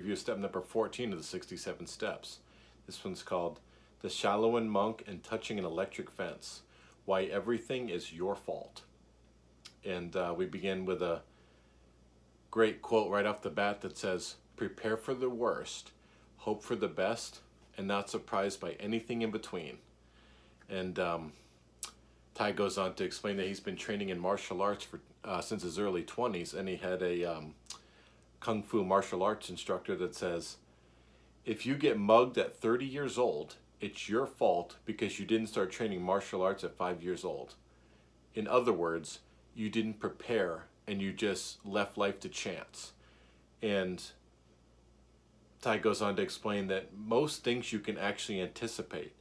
review step number 14 of the 67 steps. This one's called The Shaolin Monk and Touching an Electric Fence. Why Everything is Your Fault. And we begin with a great quote right off the bat that says, prepare for the worst, hope for the best, and not surprised by anything in between. And Tai goes on to explain that he's been training in martial arts for since his early 20s, and he had a Kung Fu martial arts instructor that says, if you get mugged at 30 years old, it's your fault because you didn't start training martial arts at 5 years old. In other words, you didn't prepare and you just left life to chance. And Tai goes on to explain that most things you can actually anticipate.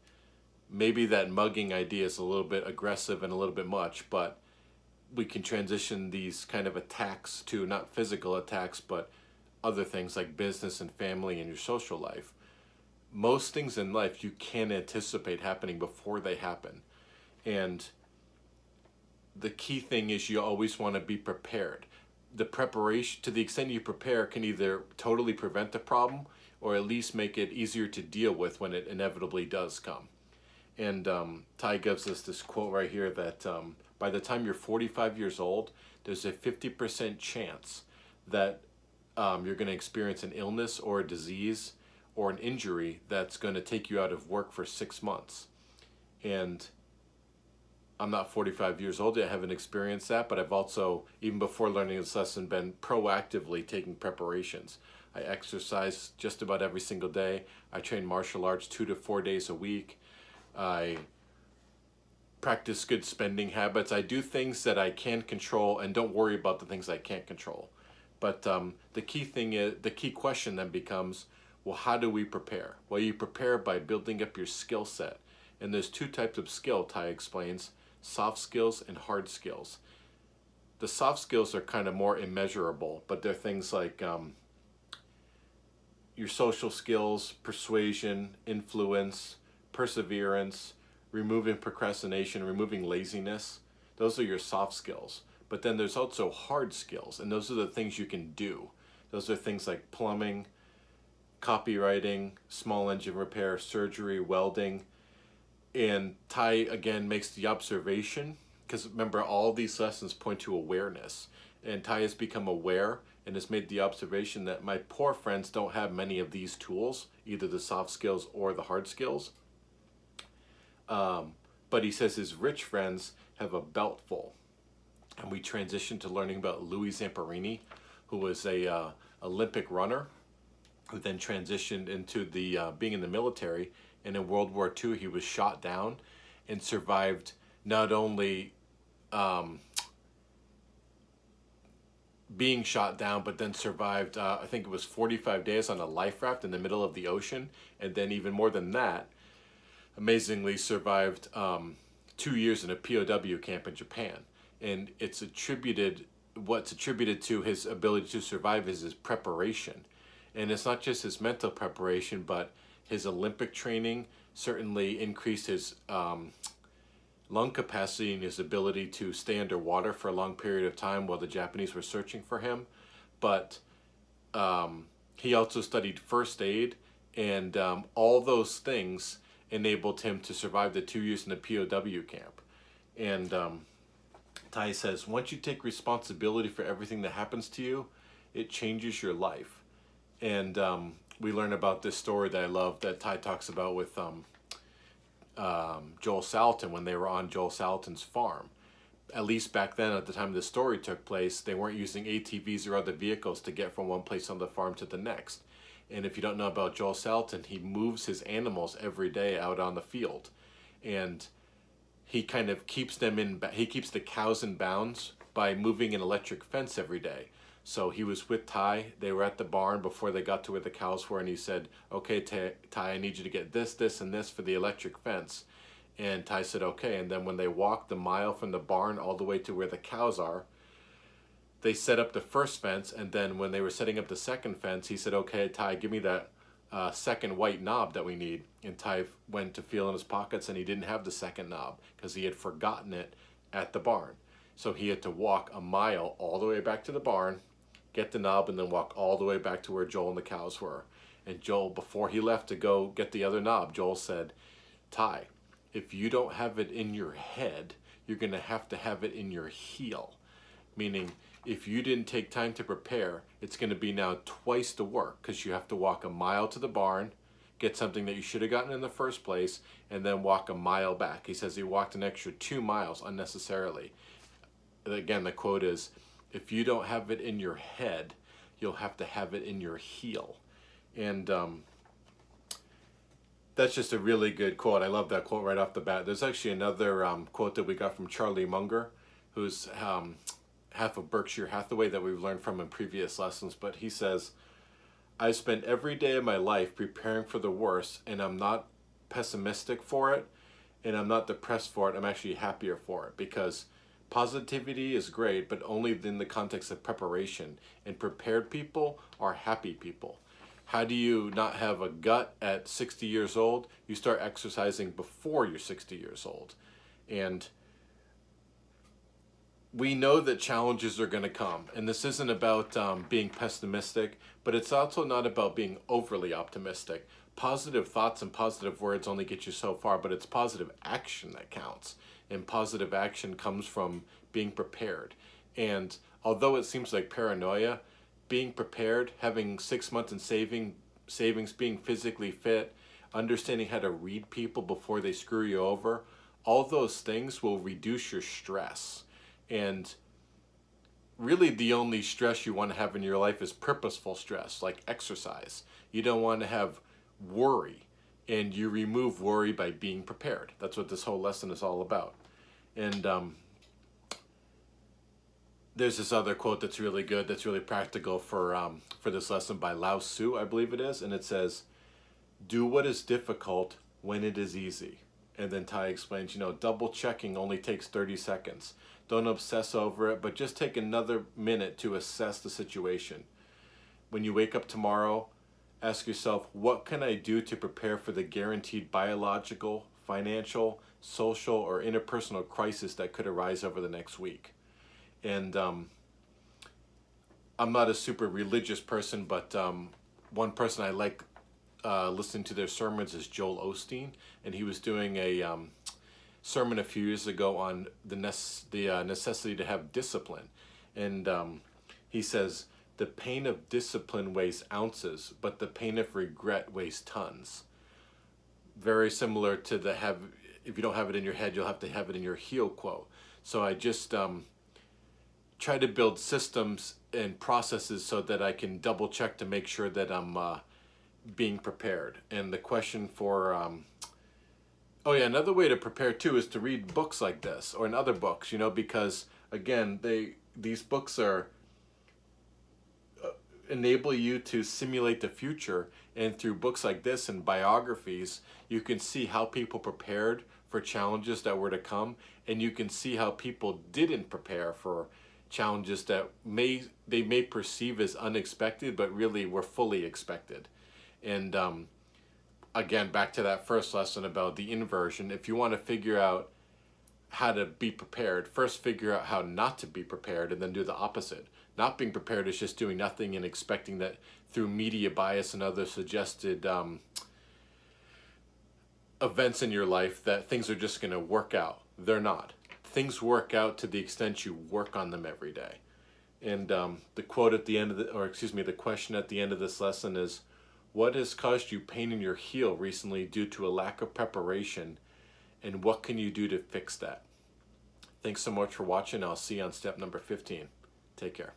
Maybe that mugging idea is a little bit aggressive and a little bit much, but we can transition these kind of attacks to not physical attacks, but other things like business and family and your social life. Most things in life you can anticipate happening before they happen. And the key thing is you always want to be prepared. The preparation, to the extent you prepare, can either totally prevent the problem or at least make it easier to deal with when it inevitably does come. And Tai gives us this quote right here that by the time you're 45 years old, there's a 50% chance that you're going to experience an illness or a disease or an injury that's going to take you out of work for 6 months. And I'm not 45 years old yet, I haven't experienced that, but I've also, even before learning this lesson, been proactively taking preparations. I exercise just about every single day. I train martial arts 2 to 4 days a week. I practice good spending habits. I do things that I can control and don't worry about the things I can't control. But the key thing is, the key question then becomes, well, how do we prepare? Well, you prepare by building up your skill set. And there's 2 types of skill, Tai explains, soft skills and hard skills. The soft skills are kind of more immeasurable, but they're things like your social skills, persuasion, influence, perseverance, removing procrastination, removing laziness. Those are your soft skills. But then there's also hard skills, and those are the things you can do. Those are things like plumbing, copywriting, small engine repair, surgery, welding. And Tai again makes the observation, because remember, all these lessons point to awareness. And Tai has become aware and has made the observation that my poor friends don't have many of these tools, either the soft skills or the hard skills. But he says his rich friends have a belt full. And we transitioned to learning about Louis Zamperini, who was a Olympic runner, who then transitioned into the being in the military. And in World War II, he was shot down and survived not only being shot down, but then survived, I think it was 45 days on a life raft in the middle of the ocean. And then even more than that, amazingly survived 2 years in a POW camp in Japan. And it's attributed, what's attributed to his ability to survive is his preparation. And it's not just his mental preparation, but his Olympic training certainly increased his lung capacity and his ability to stay underwater for a long period of time while the Japanese were searching for him. But he also studied first aid, and all those things enabled him to survive the 2 years in the POW camp. And Tai says, once you take responsibility for everything that happens to you, it changes your life. And we learn about this story that I love that Tai talks about with Joel Salatin when they were on Joel Salatin's farm. At least back then, at the time the story took place, they weren't using ATVs or other vehicles to get from one place on the farm to the next. And if you don't know about Joel Salatin, he moves his animals every day out on the field. And he kind of keeps them in, he keeps the cows in bounds by moving an electric fence every day. So he was with Tai, they were at the barn before they got to where the cows were, and he said, okay, Tai, I need you to get this, this, and this for the electric fence. And Tai said, okay. And then when they walked the mile from the barn all the way to where the cows are, they set up the first fence, and then when they were setting up the second fence, he said, okay, Tai, give me that second white knob that we need. And Tai went to feel in his pockets, and he didn't have the second knob because he had forgotten it at the barn. So he had to walk a mile all the way back to the barn, get the knob, and then walk all the way back to where Joel and the cows were. And Joel, before he left to go get the other knob, Joel said, Ty, if you don't have it in your head, you're going to have it in your heel. Meaning, if you didn't take time to prepare, it's going to be now twice the work, because you have to walk a mile to the barn, get something that you should have gotten in the first place, and then walk a mile back. He says he walked an extra 2 miles unnecessarily. Again, the quote is, if you don't have it in your head, you'll have to have it in your heel. And that's just a really good quote. I love that quote right off the bat. There's actually another quote that we got from Charlie Munger, who's half of Berkshire Hathaway, that we've learned from in previous lessons. But he says, I spent every day of my life preparing for the worst, and I'm not pessimistic for it, and I'm not depressed for it. I'm actually happier for it, because positivity is great, but only in the context of preparation. And prepared people are happy people. How do you not have a gut at 60 years old? You start exercising before you're 60 years old. And we know that challenges are going to come. And this isn't about being pessimistic, but it's also not about being overly optimistic. Positive thoughts and positive words only get you so far, but it's positive action that counts. And positive action comes from being prepared. And although it seems like paranoia, being prepared, having 6 months in savings, being physically fit, understanding how to read people before they screw you over, all those things will reduce your stress. And really the only stress you want to have in your life is purposeful stress, like exercise. You don't want to have worry, and you remove worry by being prepared. That's what this whole lesson is all about. And there's this other quote that's really good, that's really practical for this lesson, by Lao Tzu, I believe it is, and it says, do what is difficult when it is easy. And then Ty explains, double checking only takes 30 seconds. Don't obsess over it, but just take another minute to assess the situation. When you wake up tomorrow, ask yourself, what can I do to prepare for the guaranteed biological, financial, social, or interpersonal crisis that could arise over the next week? And I'm not a super religious person, but one person I like listening to their sermons is Joel Osteen, and he was doing a sermon a few years ago on the necessity to have discipline. And he says, the pain of discipline weighs ounces, but the pain of regret weighs tons. Very similar to the if you don't have it in your head, you'll have to have it in your heel quote. So I just try to build systems and processes so that I can double check to make sure that I'm being prepared. And the question for another way to prepare too is to read books like this, or in other books, because again, these books are enable you to simulate the future, and through books like this and biographies, you can see how people prepared for challenges that were to come, and you can see how people didn't prepare for challenges that they may perceive as unexpected, but really were fully expected. And again, back to that first lesson about the inversion, if you want to figure out how to be prepared, first figure out how not to be prepared, and then do the opposite. Not being prepared is just doing nothing and expecting that through media bias and other suggested events in your life that things are just going to work out. They're not. Things work out to the extent you work on them every day. And the quote at the end of the question at the end of this lesson is, what has caused you pain in your heel recently due to a lack of preparation, and what can you do to fix that? Thanks so much for watching. I'll see you on step number 15. Take care.